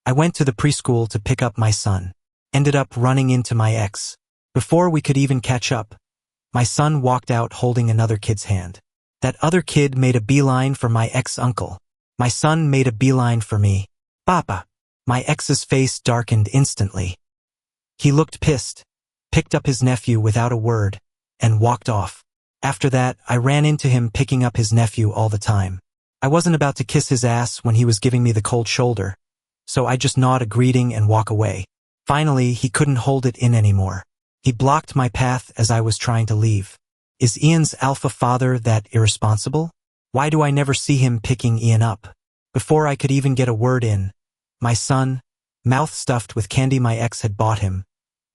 I went to the preschool to pick up my son. Ended up running into my ex. Before we could even catch up, my son walked out holding another kid's hand. That other kid made a beeline for my ex-uncle. My son made a beeline for me. Papa. My ex's face darkened instantly. He looked pissed, picked up his nephew without a word, and walked off. After that, I ran into him picking up his nephew all the time. I wasn't about to kiss his ass when he was giving me the cold shoulder, so I just nod a greeting and walk away. Finally, he couldn't hold it in anymore. He blocked my path as I was trying to leave. Is Ian's alpha father that irresponsible? Why do I never see him picking Ian up? Before I could even get a word in, my son, mouth stuffed with candy my ex had bought him,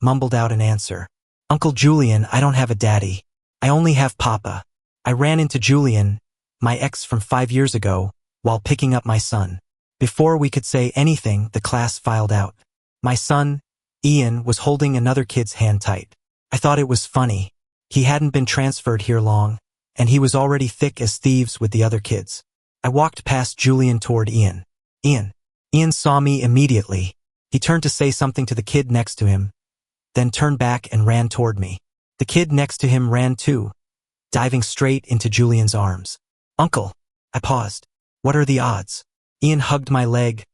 mumbled out an answer. Uncle Julian, I don't have a daddy. I only have Papa. I ran into Julian, my ex from 5 years ago, while picking up my son. Before we could say anything, the class filed out. My son, Ian, was holding another kid's hand tight. I thought it was funny. He hadn't been transferred here long, and he was already thick as thieves with the other kids. I walked past Julian toward Ian. Ian saw me immediately. He turned to say something to the kid next to him, then turned back and ran toward me. The kid next to him ran too, diving straight into Julian's arms. Uncle. I paused. What are the odds? Ian hugged my leg,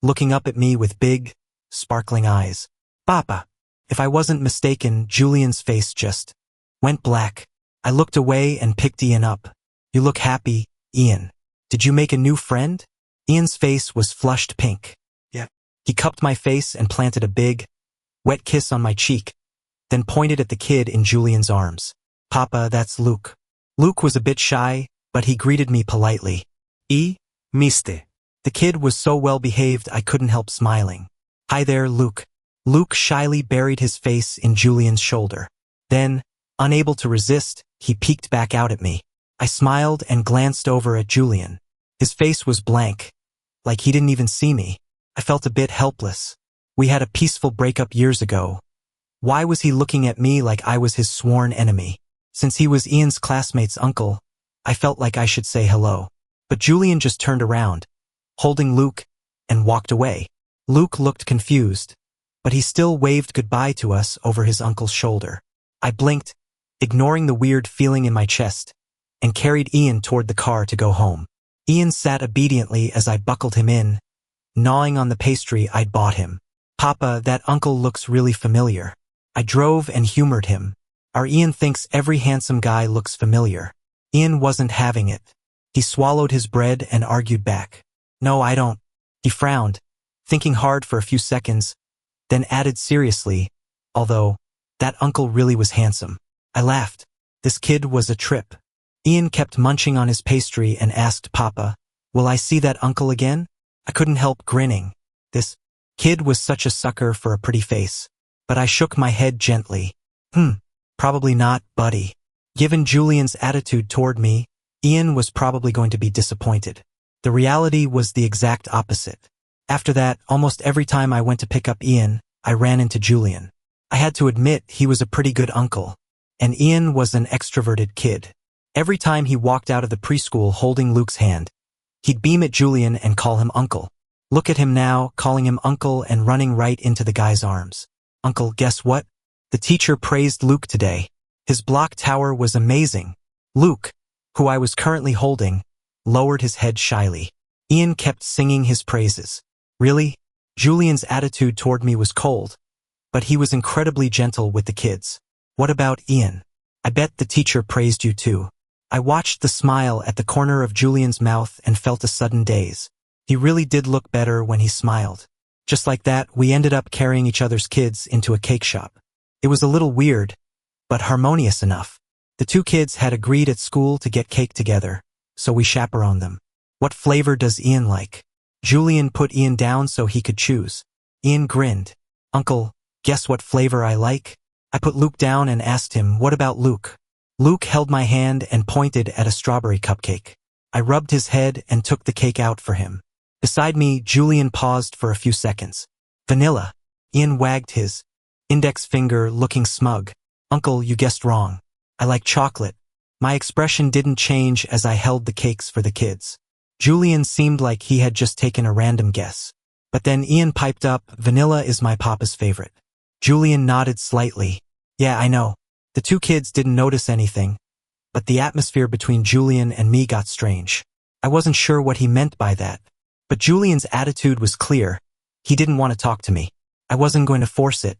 looking up at me with big, sparkling eyes. Papa. If I wasn't mistaken, Julian's face just went black. I looked away and picked Ian up. You look happy, Ian. Did you make a new friend? Ian's face was flushed pink. Yeah. He cupped my face and planted a big, wet kiss on my cheek, then pointed at the kid in Julian's arms. Papa, that's Luke. Luke was a bit shy, but he greeted me politely. Miste. The kid was so well behaved I couldn't help smiling. Hi there, Luke. Luke shyly buried his face in Julian's shoulder. Then, unable to resist, he peeked back out at me. I smiled and glanced over at Julian. His face was blank, like he didn't even see me. I felt a bit helpless. We had a peaceful breakup years ago. Why was he looking at me like I was his sworn enemy? Since he was Ian's classmate's uncle, I felt like I should say hello. But Julian just turned around, holding Luke, and walked away. Luke looked confused, but he still waved goodbye to us over his uncle's shoulder. I blinked, ignoring the weird feeling in my chest, and carried Ian toward the car to go home. Ian sat obediently as I buckled him in, gnawing on the pastry I'd bought him. Papa, that uncle looks really familiar. I drove and humored him. Our Ian thinks every handsome guy looks familiar. Ian wasn't having it. He swallowed his bread and argued back. No, I don't. He frowned, thinking hard for a few seconds, then added seriously, although, that uncle really was handsome. I laughed. This kid was a trip. Ian kept munching on his pastry and asked Papa, will I see that uncle again? I couldn't help grinning. This kid was such a sucker for a pretty face. But I shook my head gently. Probably not, buddy. Given Julian's attitude toward me, Ian was probably going to be disappointed. The reality was the exact opposite. After that, almost every time I went to pick up Ian, I ran into Julian. I had to admit he was a pretty good uncle, and Ian was an extroverted kid. Every time he walked out of the preschool holding Luke's hand, he'd beam at Julian and call him uncle. Look at him now, calling him uncle and running right into the guy's arms. Uncle, guess what? The teacher praised Luke today. His block tower was amazing. Luke, who I was currently holding, lowered his head shyly. Ian kept singing his praises. Really? Julian's attitude toward me was cold, but he was incredibly gentle with the kids. What about Ian? I bet the teacher praised you too. I watched the smile at the corner of Julian's mouth and felt a sudden daze. He really did look better when he smiled. Just like that, we ended up carrying each other's kids into a cake shop. It was a little weird, but harmonious enough. The two kids had agreed at school to get cake together, so we chaperoned them. What flavor does Ian like? Julian put Ian down so he could choose. Ian grinned. Uncle, guess what flavor I like? I put Luke down and asked him, what about Luke? Luke held my hand and pointed at a strawberry cupcake. I rubbed his head and took the cake out for him. Beside me, Julian paused for a few seconds. Vanilla. Ian wagged his index finger, looking smug. Uncle, you guessed wrong. I like chocolate. My expression didn't change as I held the cakes for the kids. Julian seemed like he had just taken a random guess. But then Ian piped up, "Vanilla is my papa's favorite." Julian nodded slightly. "Yeah, I know." The two kids didn't notice anything, but the atmosphere between Julian and me got strange. I wasn't sure what he meant by that. But Julian's attitude was clear. He didn't want to talk to me. I wasn't going to force it.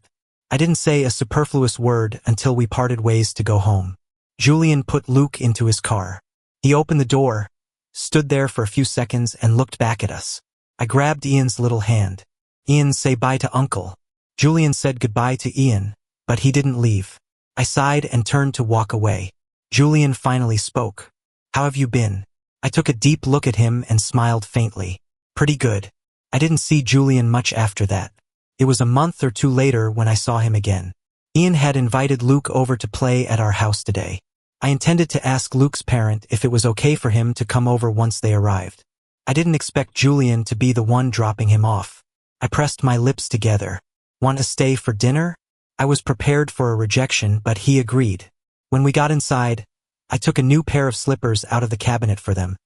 I didn't say a superfluous word until we parted ways to go home. Julian put Luke into his car. He opened the door, stood there for a few seconds, and looked back at us. I grabbed Ian's little hand. "Ian, say bye to Uncle." Julian said goodbye to Ian, but he didn't leave. I sighed and turned to walk away. Julian finally spoke. "How have you been?" I took a deep look at him and smiled faintly. "Pretty good." I didn't see Julian much after that. It was a month or two later when I saw him again. Ian had invited Luke over to play at our house today. I intended to ask Luke's parent if it was okay for him to come over once they arrived. I didn't expect Julian to be the one dropping him off. I pressed my lips together. "Want to stay for dinner?" I was prepared for a rejection, but he agreed. When we got inside, I took a new pair of slippers out of the cabinet for them,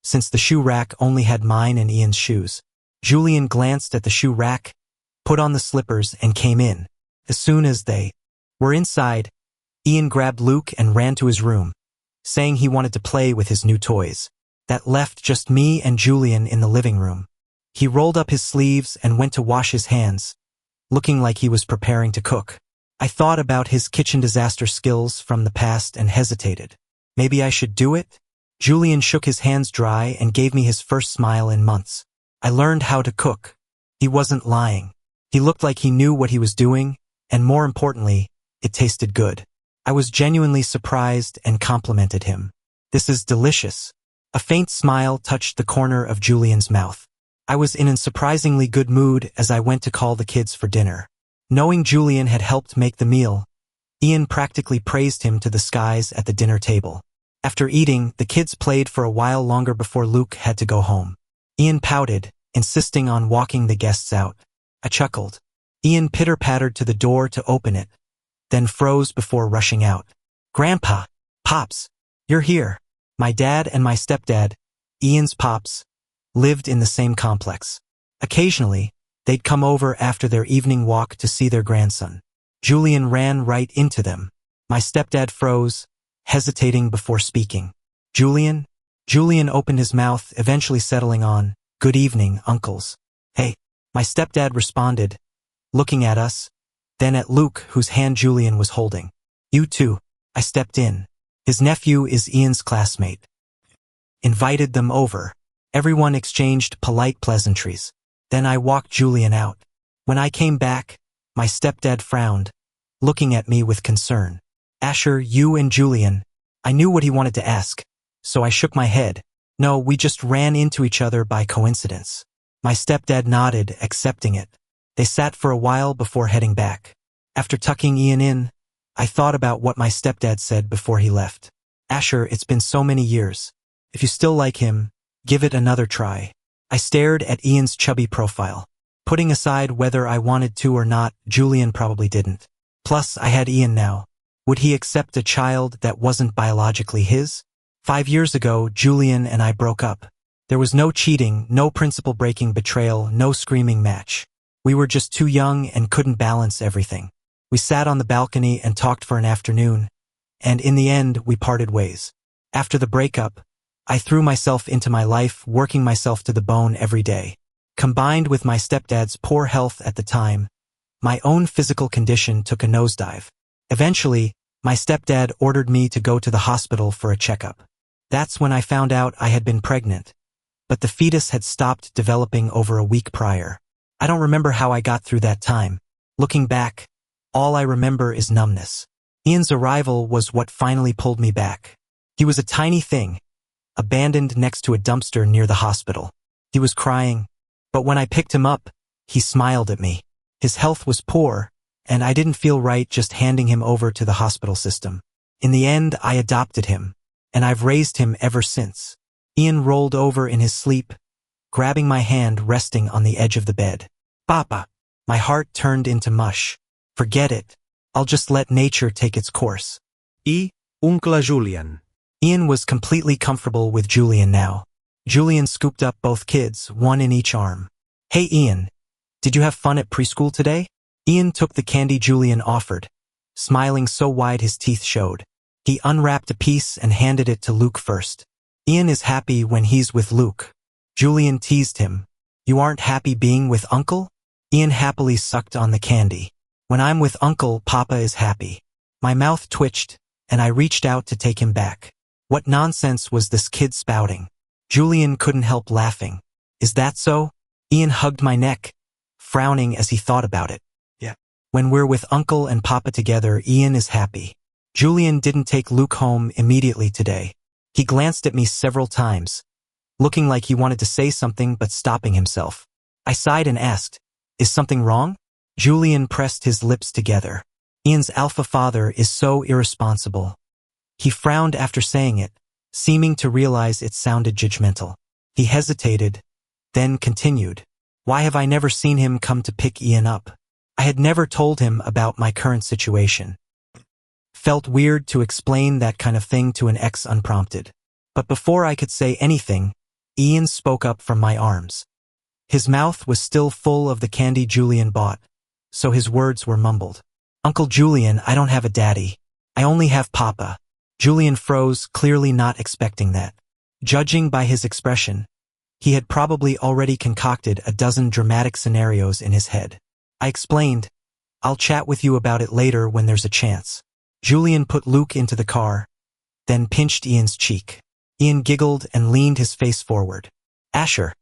since the shoe rack only had mine and Ian's shoes. Julian glanced at the shoe rack, put on the slippers, and came in. As soon as they were inside, Ian grabbed Luke and ran to his room, saying he wanted to play with his new toys. That left just me and Julian in the living room. He rolled up his sleeves and went to wash his hands, looking like he was preparing to cook. I thought about his kitchen disaster skills from the past and hesitated. Maybe I should do it? Julian shook his hands dry and gave me his first smile in months. I learned how to cook. He wasn't lying. He looked like he knew what he was doing, and more importantly, it tasted good. I was genuinely surprised and complimented him. "This is delicious." A faint smile touched the corner of Julian's mouth. I was in a surprisingly good mood as I went to call the kids for dinner. Knowing Julian had helped make the meal, Ian practically praised him to the skies at the dinner table. After eating, the kids played for a while longer before Luke had to go home. Ian pouted, insisting on walking the guests out. I chuckled. Ian pitter-pattered to the door to open it, then froze before rushing out. "Grandpa! Pops! You're here!" My dad and my stepdad, Ian's pops, lived in the same complex. Occasionally, they'd come over after their evening walk to see their grandson. Julian ran right into them. My stepdad froze, hesitating before speaking. "Julian?" Julian opened his mouth, eventually settling on, "Good evening, uncles." "Hey." My stepdad responded, looking at us, then at Luke, whose hand Julian was holding. "You too." I stepped in. "His nephew is Ian's classmate." Invited them over. Everyone exchanged polite pleasantries. Then I walked Julian out. When I came back, my stepdad frowned, looking at me with concern. "Asher, you and Julian." I knew what he wanted to ask, so I shook my head. "No, we just ran into each other by coincidence." My stepdad nodded, accepting it. They sat for a while before heading back. After tucking Ian in, I thought about what my stepdad said before he left. "Asher, it's been so many years. If you still like him, give it another try." I stared at Ian's chubby profile. Putting aside whether I wanted to or not, Julian probably didn't. Plus, I had Ian now. Would he accept a child that wasn't biologically his? 5 years ago, Julian and I broke up. There was no cheating, no principle-breaking betrayal, no screaming match. We were just too young and couldn't balance everything. We sat on the balcony and talked for an afternoon, and in the end, we parted ways. After the breakup, I threw myself into my life, working myself to the bone every day. Combined with my stepdad's poor health at the time, my own physical condition took a nosedive. Eventually, my stepdad ordered me to go to the hospital for a checkup. That's when I found out I had been pregnant, but the fetus had stopped developing over a week prior. I don't remember how I got through that time. Looking back, all I remember is numbness. Ian's arrival was what finally pulled me back. He was a tiny thing, abandoned next to a dumpster near the hospital. He was crying, but when I picked him up, he smiled at me. His health was poor, and I didn't feel right just handing him over to the hospital system. In the end, I adopted him, and I've raised him ever since. Ian rolled over in his sleep, grabbing my hand resting on the edge of the bed. "Papa." My heart turned into mush. "Forget it. I'll just let nature take its course." Uncla Julian. Ian was completely comfortable with Julian now. Julian scooped up both kids, one in each arm. "Hey Ian, Did you have fun at preschool today? Ian took the candy Julian offered, smiling so wide his teeth showed. He unwrapped a piece and handed it to Luke first. Ian is happy when he's with Luke. Julian teased him. You aren't happy being with Uncle? Ian happily sucked on the candy. When I'm with Uncle, Papa is happy. My mouth twitched, and I reached out to take him back. What nonsense was this kid spouting? Julian couldn't help laughing. Is that so? Ian hugged my neck, frowning as he thought about it. Yeah. When we're with Uncle and Papa together, Ian is happy. Julian didn't take Luke home immediately today. He glanced at me several times, looking like he wanted to say something but stopping himself. I sighed and asked, is something wrong? Julian pressed his lips together. Ian's alpha father is so irresponsible. He frowned after saying it, seeming to realize it sounded judgmental. He hesitated, then continued. Why have I never seen him come to pick Ian up? I had never told him about my current situation. Felt weird to explain that kind of thing to an ex unprompted. But before I could say anything, Ian spoke up from my arms. His mouth was still full of the candy Julian bought, so his words were mumbled. Uncle Julian, I don't have a daddy. I only have Papa. Julian froze, clearly not expecting that. Judging by his expression, he had probably already concocted a dozen dramatic scenarios in his head. I explained, I'll chat with you about it later when there's a chance. Julian put Luke into the car, then pinched Ian's cheek. Ian giggled and leaned his face forward. Asher,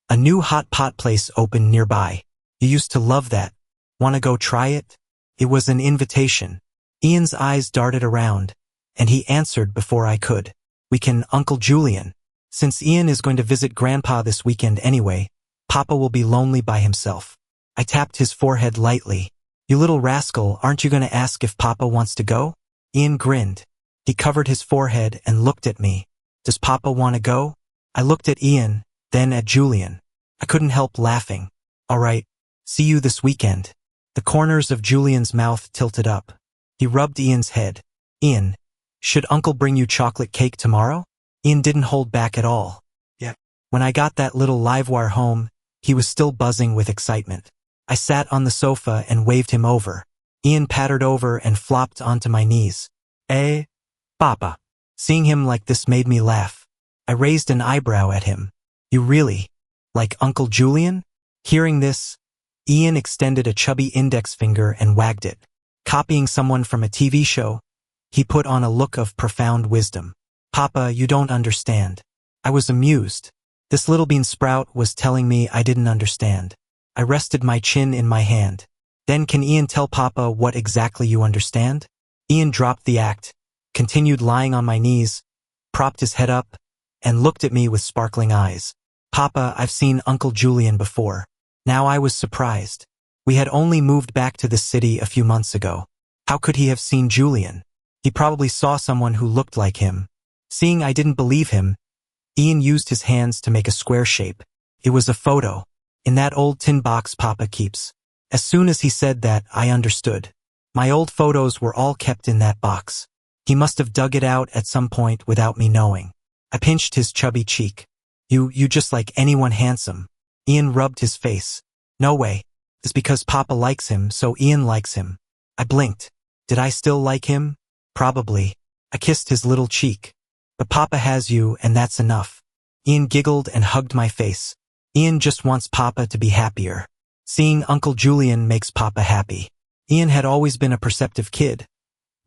a new hot pot place opened nearby. You used to love that. Wanna go try it? It was an invitation. Ian's eyes darted around, and he answered before I could. We can, Uncle Julian. Since Ian is going to visit Grandpa this weekend anyway, Papa will be lonely by himself. I tapped his forehead lightly. You little rascal, aren't you going to ask if Papa wants to go? Ian grinned. He covered his forehead and looked at me. Does Papa want to go? I looked at Ian, then at Julian. I couldn't help laughing. All right, see you this weekend. The corners of Julian's mouth tilted up. He rubbed Ian's head. Ian, should Uncle bring you chocolate cake tomorrow? Ian didn't hold back at all. Yeah. When I got that little livewire home, he was still buzzing with excitement. I sat on the sofa and waved him over. Ian pattered over and flopped onto my knees. Papa. Seeing him like this made me laugh. I raised an eyebrow at him. You really? Like Uncle Julian? Hearing this, Ian extended a chubby index finger and wagged it. Copying someone from a TV show, he put on a look of profound wisdom. Papa, you don't understand. I was amused. This little bean sprout was telling me I didn't understand. I rested my chin in my hand. Then can Ian tell Papa what exactly you understand? Ian dropped the act, continued lying on my knees, propped his head up, and looked at me with sparkling eyes. Papa, I've seen Uncle Julian before. Now I was surprised. We had only moved back to the city a few months ago. How could he have seen Julian? He probably saw someone who looked like him. Seeing I didn't believe him, Ian used his hands to make a square shape. It was a photo. In that old tin box Papa keeps. As soon as he said that, I understood. My old photos were all kept in that box. He must have dug it out at some point without me knowing. I pinched his chubby cheek. You just like anyone handsome. Ian rubbed his face. No way. It's because Papa likes him, so Ian likes him. I blinked. Did I still like him? Probably. I kissed his little cheek. But Papa has you, and that's enough. Ian giggled and hugged my face. Ian just wants Papa to be happier. Seeing Uncle Julian makes Papa happy. Ian had always been a perceptive kid,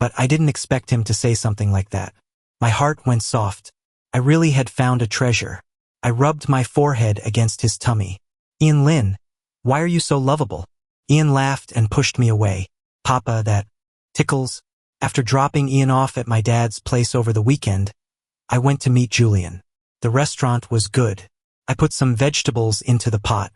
but I didn't expect him to say something like that. My heart went soft. I really had found a treasure. I rubbed my forehead against his tummy. Ian Lin, why are you so lovable? Ian laughed and pushed me away. Papa, that tickles. After dropping Ian off at my dad's place over the weekend, I went to meet Julian. The restaurant was good. I put some vegetables into the pot.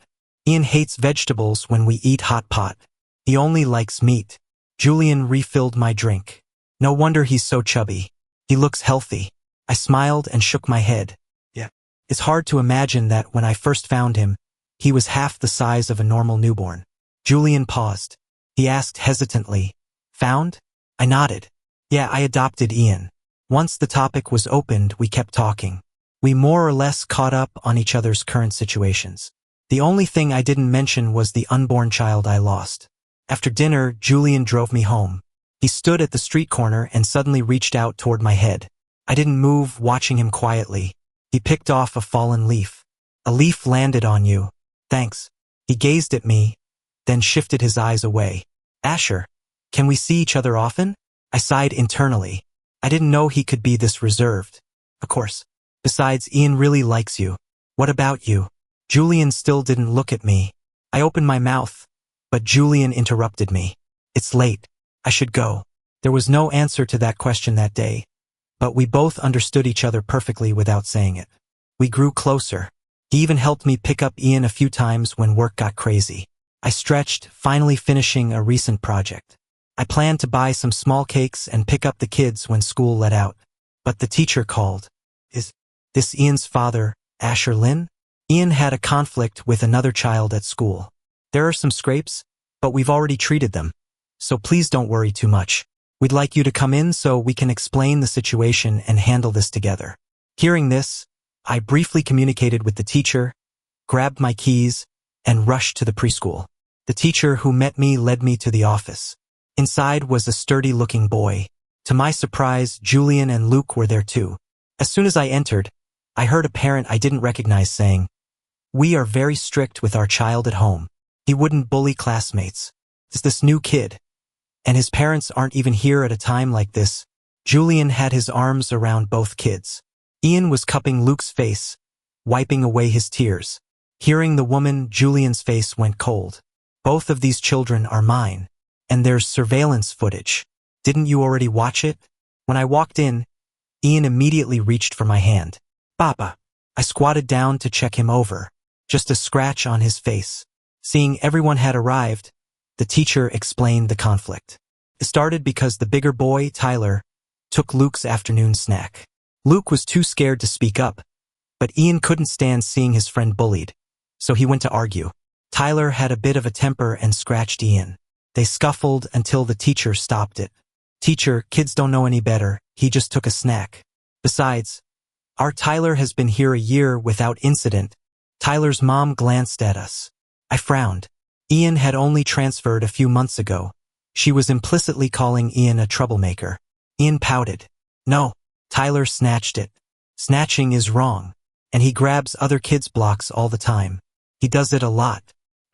Ian hates vegetables when we eat hot pot. He only likes meat. Julian refilled my drink. No wonder he's so chubby. He looks healthy. I smiled and shook my head. Yeah. It's hard to imagine that when I first found him, he was half the size of a normal newborn. Julian paused. He asked hesitantly, Found? I nodded. Yeah, I adopted Ian. Once the topic was opened, we kept talking. We more or less caught up on each other's current situations. The only thing I didn't mention was the unborn child I lost. After dinner, Julian drove me home. He stood at the street corner and suddenly reached out toward my head. I didn't move, watching him quietly. He picked off a fallen leaf. A leaf landed on you. Thanks. He gazed at me, then shifted his eyes away. Asher, can we see each other often? I sighed internally. I didn't know he could be this reserved. Of course. Besides, Ian really likes you. What about you? Julian still didn't look at me. I opened my mouth, but Julian interrupted me. It's late. I should go. There was no answer to that question that day, but we both understood each other perfectly without saying it. We grew closer. He even helped me pick up Ian a few times when work got crazy. I stretched, finally finishing a recent project. I planned to buy some small cakes and pick up the kids when school let out. But the teacher called. Is this Ian's father, Asher Lynn? Ian had a conflict with another child at school. There are some scrapes, but we've already treated them. So please don't worry too much. We'd like you to come in so we can explain the situation and handle this together. Hearing this, I briefly communicated with the teacher, grabbed my keys, and rushed to the preschool. The teacher who met me led me to the office. Inside was a sturdy-looking boy. To my surprise, Julian and Luke were there too. As soon as I entered, I heard a parent I didn't recognize saying, "We are very strict with our child at home. He wouldn't bully classmates. It's this new kid. And his parents aren't even here at a time like this." Julian had his arms around both kids. Ian was cupping Luke's face, wiping away his tears. Hearing the woman, Julian's face went cold. Both of these children are mine. And there's surveillance footage. Didn't you already watch it? When I walked in, Ian immediately reached for my hand. Papa. I squatted down to check him over. Just a scratch on his face. Seeing everyone had arrived, the teacher explained the conflict. It started because the bigger boy, Tyler, took Luke's afternoon snack. Luke was too scared to speak up, but Ian couldn't stand seeing his friend bullied, so he went to argue. Tyler had a bit of a temper and scratched Ian. They scuffled until the teacher stopped it. "Teacher, kids don't know any better. He just took a snack. Besides, our Tyler has been here a year without incident." Tyler's mom glanced at us. I frowned. Ian had only transferred a few months ago. She was implicitly calling Ian a troublemaker. Ian pouted. "No." Tyler snatched it. "Snatching is wrong. And he grabs other kids' blocks all the time. He does it a lot."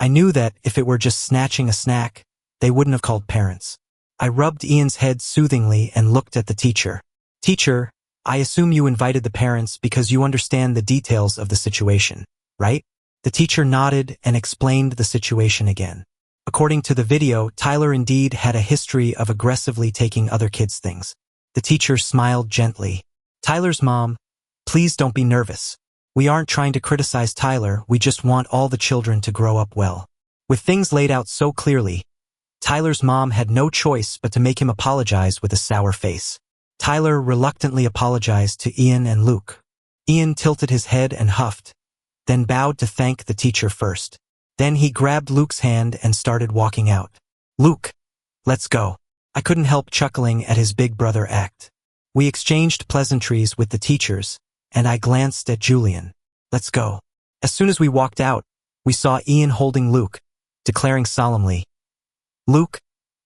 I knew that if it were just snatching a snack, they wouldn't have called parents. I rubbed Ian's head soothingly and looked at the teacher. "Teacher, I assume you invited the parents because you understand the details of the situation, right?" The teacher nodded and explained the situation again. According to the video, Tyler indeed had a history of aggressively taking other kids' things. The teacher smiled gently. "Tyler's mom, please don't be nervous. We aren't trying to criticize Tyler, we just want all the children to grow up well." With things laid out so clearly, Tyler's mom had no choice but to make him apologize with a sour face. Tyler reluctantly apologized to Ian and Luke. Ian tilted his head and huffed, then bowed to thank the teacher first. Then he grabbed Luke's hand and started walking out. "Luke, let's go." I couldn't help chuckling at his big brother act. We exchanged pleasantries with the teachers, and I glanced at Julian. "Let's go." As soon as we walked out, we saw Ian holding Luke, declaring solemnly, "Luke,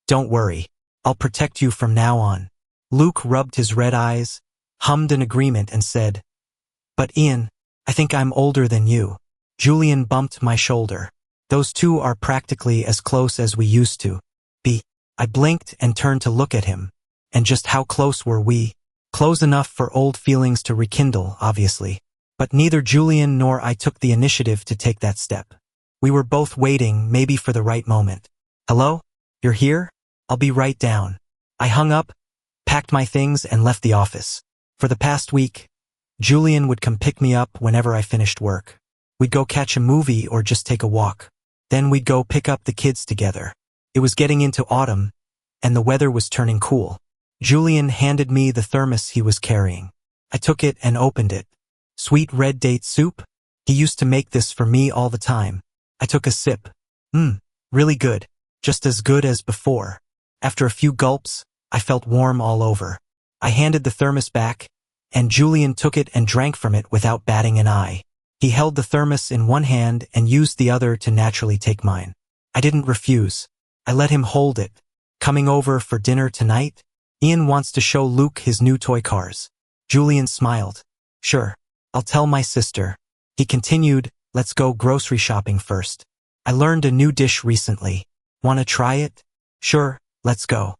don't worry. I'll protect you from now on." Luke rubbed his red eyes, hummed an agreement and said, "But Ian, I think I'm older than you." Julian bumped my shoulder. "Those two are practically as close as we used to be." I blinked and turned to look at him. And just how close were we? Close enough for old feelings to rekindle, obviously. But neither Julian nor I took the initiative to take that step. We were both waiting, maybe for the right moment. "Hello? You're here? I'll be right down." I hung up, packed my things, and left the office. For the past week, Julian would come pick me up whenever I finished work. We'd go catch a movie or just take a walk. Then we'd go pick up the kids together. It was getting into autumn, and the weather was turning cool. Julian handed me the thermos he was carrying. I took it and opened it. Sweet red date soup? He used to make this for me all the time. I took a sip. Really good. Just as good as before. After a few gulps, I felt warm all over. I handed the thermos back, and Julian took it and drank from it without batting an eye. He held the thermos in one hand and used the other to naturally take mine. I didn't refuse. I let him hold it. Coming over for dinner tonight? Ian wants to show Luke his new toy cars. Julian smiled. Sure. I'll tell my sister. He continued, let's go grocery shopping first. I learned a new dish recently. Wanna try it? Sure, let's go.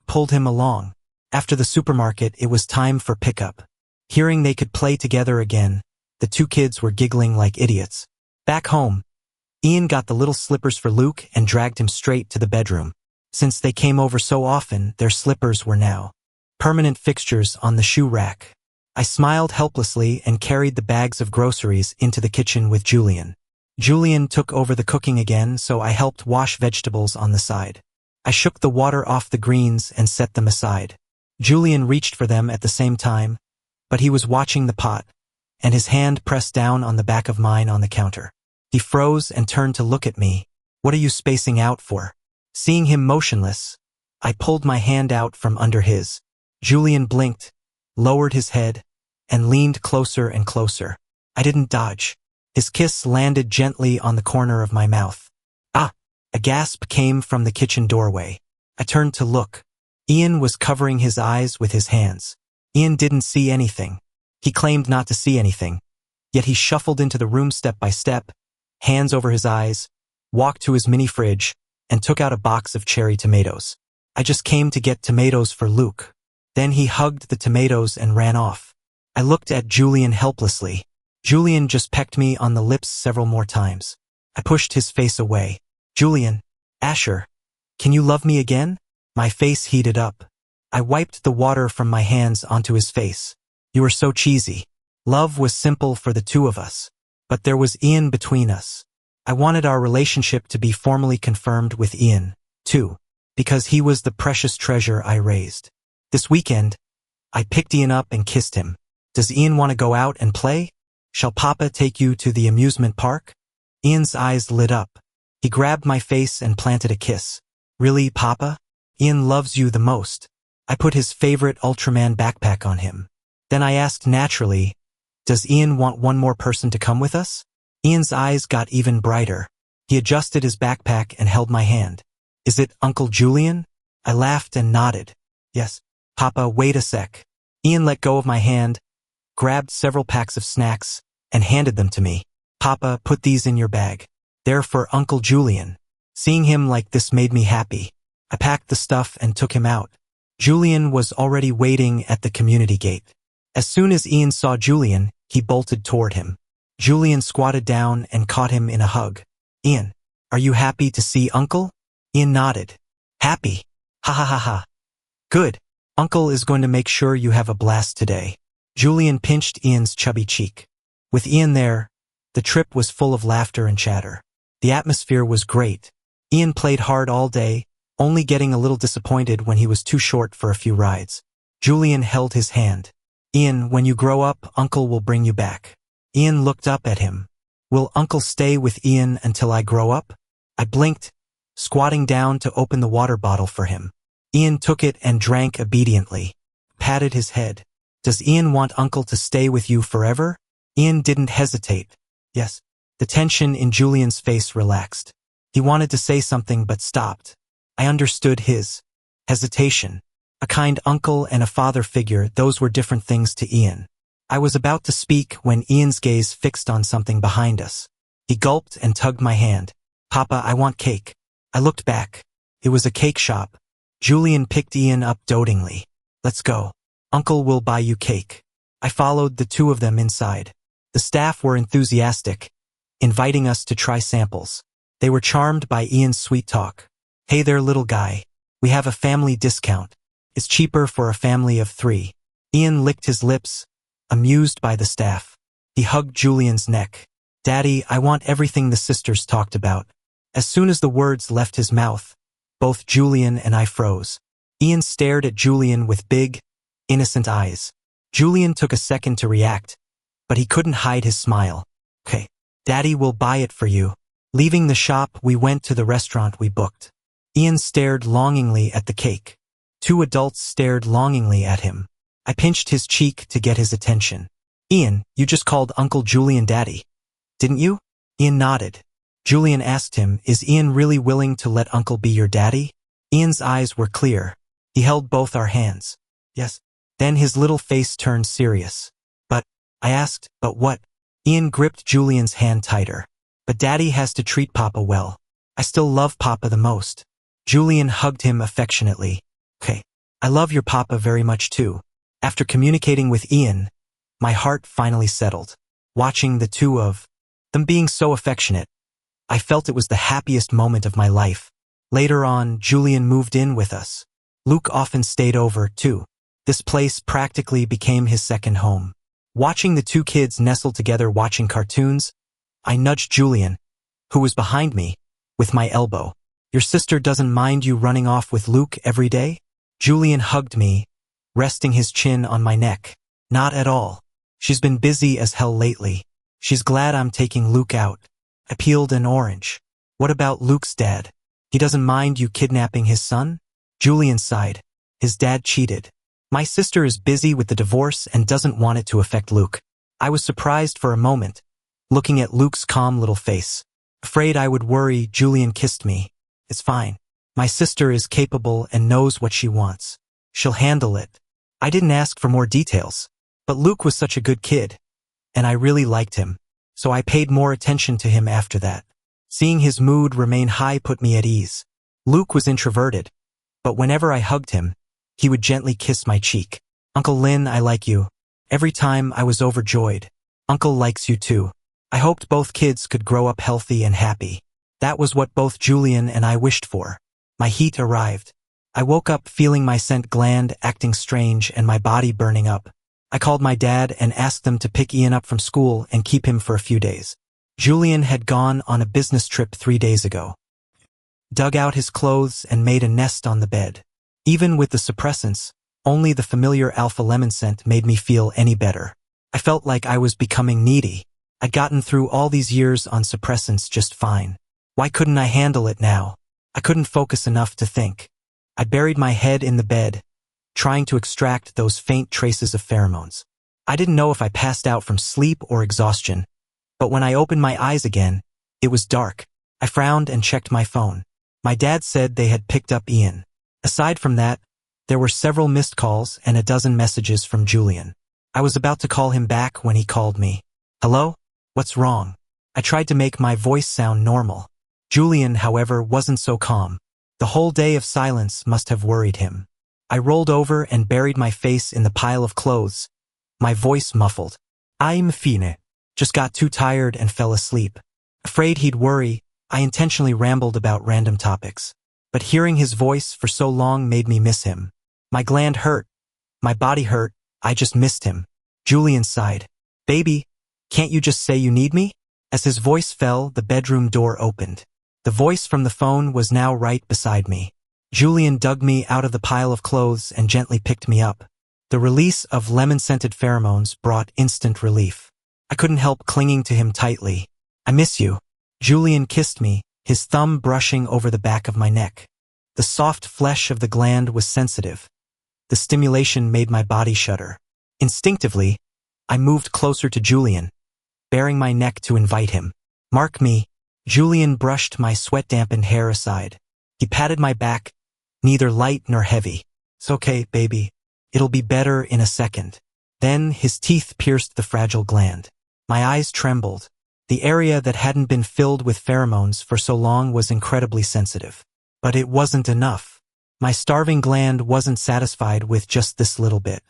Pulled him along. After the supermarket, it was time for pickup. Hearing they could play together again, the two kids were giggling like idiots. Back home, Ian got the little slippers for Luke and dragged him straight to the bedroom. Since they came over so often, their slippers were now permanent fixtures on the shoe rack. I smiled helplessly and carried the bags of groceries into the kitchen with Julian. Julian took over the cooking again, so I helped wash vegetables on the side. I shook the water off the greens and set them aside. Julian reached for them at the same time, but he was watching the pot, and his hand pressed down on the back of mine on the counter. He froze and turned to look at me. What are you spacing out for? Seeing him motionless, I pulled my hand out from under his. Julian blinked, lowered his head, and leaned closer and closer. I didn't dodge. His kiss landed gently on the corner of my mouth. Ah! A gasp came from the kitchen doorway. I turned to look. Ian was covering his eyes with his hands. Ian didn't see anything. He claimed not to see anything. Yet he shuffled into the room step by step, hands over his eyes, walked to his mini fridge, and took out a box of cherry tomatoes. I just came to get tomatoes for Luke. Then he hugged the tomatoes and ran off. I looked at Julian helplessly. Julian just pecked me on the lips several more times. I pushed his face away. Julian, Asher, can you love me again? My face heated up. I wiped the water from my hands onto his face. You were so cheesy. Love was simple for the two of us. But there was Ian between us. I wanted our relationship to be formally confirmed with Ian, too, because he was the precious treasure I raised. This weekend, I picked Ian up and kissed him. Does Ian want to go out and play? Shall Papa take you to the amusement park? Ian's eyes lit up. He grabbed my face and planted a kiss. Really, Papa? Ian loves you the most. I put his favorite Ultraman backpack on him. Then I asked naturally, does Ian want one more person to come with us? Ian's eyes got even brighter. He adjusted his backpack and held my hand. Is it Uncle Julian? I laughed and nodded. Yes. Papa, wait a sec. Ian let go of my hand, grabbed several packs of snacks, and handed them to me. Papa, put these in your bag. They're for Uncle Julian. Seeing him like this made me happy. I packed the stuff and took him out. Julian was already waiting at the community gate. As soon as Ian saw Julian, he bolted toward him. Julian squatted down and caught him in a hug. Ian, are you happy to see Uncle? Ian nodded. Happy. Ha ha ha ha. Good. Uncle is going to make sure you have a blast today. Julian pinched Ian's chubby cheek. With Ian there, the trip was full of laughter and chatter. The atmosphere was great. Ian played hard all day, only getting a little disappointed when he was too short for a few rides. Julian held his hand. Ian, when you grow up, Uncle will bring you back. Ian looked up at him. Will Uncle stay with Ian until I grow up? I blinked, squatting down to open the water bottle for him. Ian took it and drank obediently, patted his head. Does Ian want Uncle to stay with you forever? Ian didn't hesitate. Yes. The tension in Julian's face relaxed. He wanted to say something but stopped. I understood his hesitation. A kind uncle and a father figure, those were different things to Ian. I was about to speak when Ian's gaze fixed on something behind us. He gulped and tugged my hand. Papa, I want cake. I looked back. It was a cake shop. Julian picked Ian up dotingly. Let's go. Uncle will buy you cake. I followed the two of them inside. The staff were enthusiastic, inviting us to try samples. They were charmed by Ian's sweet talk. Hey there, little guy. We have a family discount. It's cheaper for a family of 3. Ian licked his lips, amused by the staff. He hugged Julian's neck. Daddy, I want everything the sisters talked about. As soon as the words left his mouth, both Julian and I froze. Ian stared at Julian with big, innocent eyes. Julian took a second to react, but he couldn't hide his smile. Okay, Daddy will buy it for you. Leaving the shop, we went to the restaurant we booked. Ian stared longingly at the cake. 2 adults stared longingly at him. I pinched his cheek to get his attention. Ian, you just called Uncle Julian Daddy. didn't you? Ian nodded. Julian asked him, is Ian really willing to let Uncle be your daddy? Ian's eyes were clear. He held both our hands. Yes. Then his little face turned serious. But, I asked, but what? Ian gripped Julian's hand tighter. But Daddy has to treat Papa well. I still love Papa the most. Julian hugged him affectionately. Okay. I love your Papa very much too. After communicating with Ian, my heart finally settled. Watching the two of them being so affectionate, I felt it was the happiest moment of my life. Later on, Julian moved in with us. Luke often stayed over, too. This place practically became his second home. Watching the two kids nestle together watching cartoons, I nudged Julian, who was behind me, with my elbow. Your sister doesn't mind you running off with Luke every day? Julian hugged me, resting his chin on my neck. Not at all. She's been busy as hell lately. She's glad I'm taking Luke out. I peeled an orange. What about Luke's dad? He doesn't mind you kidnapping his son? Julian sighed. His dad cheated. My sister is busy with the divorce and doesn't want it to affect Luke. I was surprised for a moment, looking at Luke's calm little face. Afraid I would worry, Julian kissed me. It's fine. My sister is capable and knows what she wants. She'll handle it. I didn't ask for more details, but Luke was such a good kid, and I really liked him, so I paid more attention to him after that. Seeing his mood remain high put me at ease. Luke was introverted, but whenever I hugged him, he would gently kiss my cheek. Uncle Lin, I like you. Every time I was overjoyed. Uncle likes you too. I hoped both kids could grow up healthy and happy. That was what both Julian and I wished for. My heat arrived. I woke up feeling my scent gland acting strange and my body burning up. I called my dad and asked them to pick Ian up from school and keep him for a few days. Julian had gone on a business trip 3 days ago. Dug out his clothes and made a nest on the bed. Even with the suppressants, only the familiar alpha lemon scent made me feel any better. I felt like I was becoming needy. I'd gotten through all these years on suppressants just fine. Why couldn't I handle it now? I couldn't focus enough to think. I buried my head in the bed, trying to extract those faint traces of pheromones. I didn't know if I passed out from sleep or exhaustion, but when I opened my eyes again, it was dark. I frowned and checked my phone. My dad said they had picked up Ian. Aside from that, there were several missed calls and a dozen messages from Julian. I was about to call him back when he called me. Hello? What's wrong? I tried to make my voice sound normal. Julian, however, wasn't so calm. The whole day of silence must have worried him. I rolled over and buried my face in the pile of clothes, my voice muffled. I'm fine. Just got too tired and fell asleep. Afraid he'd worry, I intentionally rambled about random topics. But hearing his voice for so long made me miss him. My gland hurt. My body hurt. I just missed him. Julian sighed. Baby, can't you just say you need me? As his voice fell, the bedroom door opened. The voice from the phone was now right beside me. Julian dug me out of the pile of clothes and gently picked me up. The release of lemon-scented pheromones brought instant relief. I couldn't help clinging to him tightly. I miss you. Julian kissed me, his thumb brushing over the back of my neck. The soft flesh of the gland was sensitive. The stimulation made my body shudder. Instinctively, I moved closer to Julian, baring my neck to invite him. Mark me. Julian brushed my sweat-dampened hair aside. He patted my back, neither light nor heavy. It's okay, baby. It'll be better in a second. Then his teeth pierced the fragile gland. My eyes trembled. The area that hadn't been filled with pheromones for so long was incredibly sensitive. But it wasn't enough. My starving gland wasn't satisfied with just this little bit.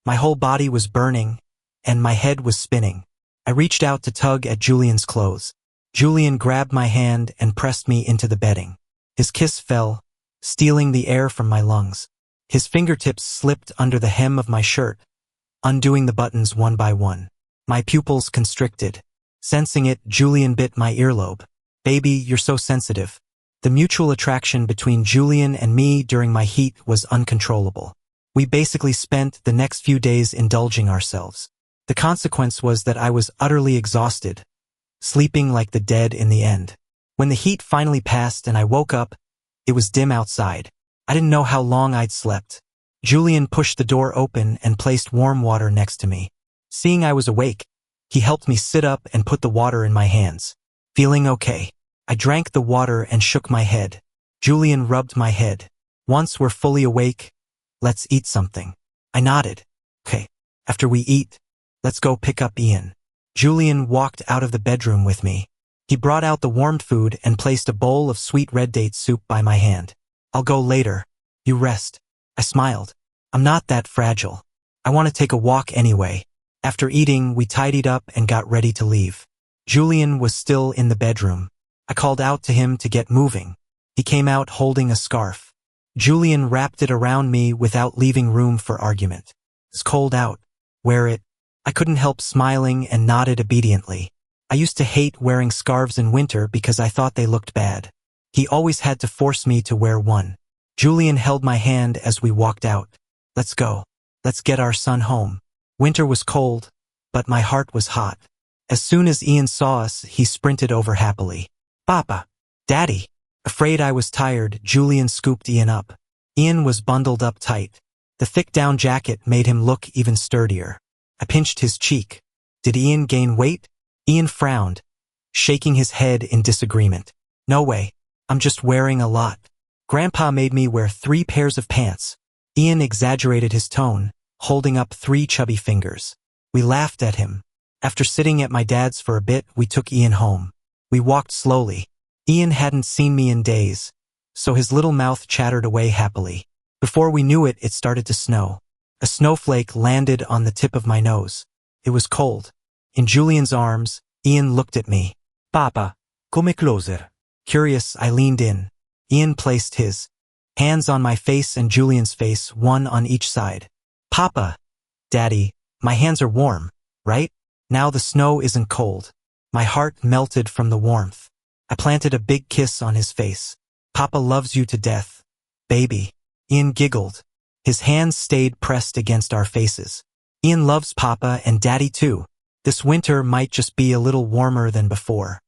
My whole body was burning, and my head was spinning. I reached out to tug at Julian's clothes. Julian grabbed my hand and pressed me into the bedding. His kiss fell, stealing the air from my lungs. His fingertips slipped under the hem of my shirt, undoing the buttons one by one. My pupils constricted. Sensing it, Julian bit my earlobe. Baby, you're so sensitive. The mutual attraction between Julian and me during my heat was uncontrollable. We basically spent the next few days indulging ourselves. The consequence was that I was utterly exhausted, sleeping like the dead in the end. When the heat finally passed and I woke up, it was dim outside. I didn't know how long I'd slept. Julian pushed the door open and placed warm water next to me. Seeing I was awake, He helped me sit up and put the water in my hands. Feeling okay. I drank the water and shook my head. Julian rubbed my head. Once we're fully awake, let's eat something. I nodded. Okay. After we eat, let's go pick up Ian. Julian walked out of the bedroom with me. He brought out the warmed food and placed a bowl of sweet red date soup by my hand. I'll go later. You rest. I smiled. I'm not that fragile. I want to take a walk anyway. After eating, we tidied up and got ready to leave. Julian was still in the bedroom. I called out to him to get moving. He came out holding a scarf. Julian wrapped it around me without leaving room for argument. It's cold out. Wear it. I couldn't help smiling and nodded obediently. I used to hate wearing scarves in winter because I thought they looked bad. He always had to force me to wear one. Julian held my hand as we walked out. Let's go. Let's get our son home. Winter was cold, but my heart was hot. As soon as Ian saw us, he sprinted over happily. Papa. Daddy. Afraid I was tired, Julian scooped Ian up. Ian was bundled up tight. The thick down jacket made him look even sturdier. I pinched his cheek. Did Ian gain weight? Ian frowned, shaking his head in disagreement. No way. I'm just wearing a lot. Grandpa made me wear 3 pairs of pants. Ian exaggerated his tone, holding up 3 chubby fingers. We laughed at him. After sitting at my dad's for a bit, we took Ian home. We walked slowly. Ian hadn't seen me in days, so his little mouth chattered away happily. Before we knew it, it started to snow. A snowflake landed on the tip of my nose. It was cold. In Julian's arms, Ian looked at me. Papa, come closer. Curious, I leaned in. Ian placed his hands on my face and Julian's face, one on each side. Papa, Daddy, my hands are warm, right? Now the snow isn't cold. My heart melted from the warmth. I planted a big kiss on his face. Papa loves you to death, baby. Ian giggled. His hands stayed pressed against our faces. Ian loves Papa and Daddy too. This winter might just be a little warmer than before.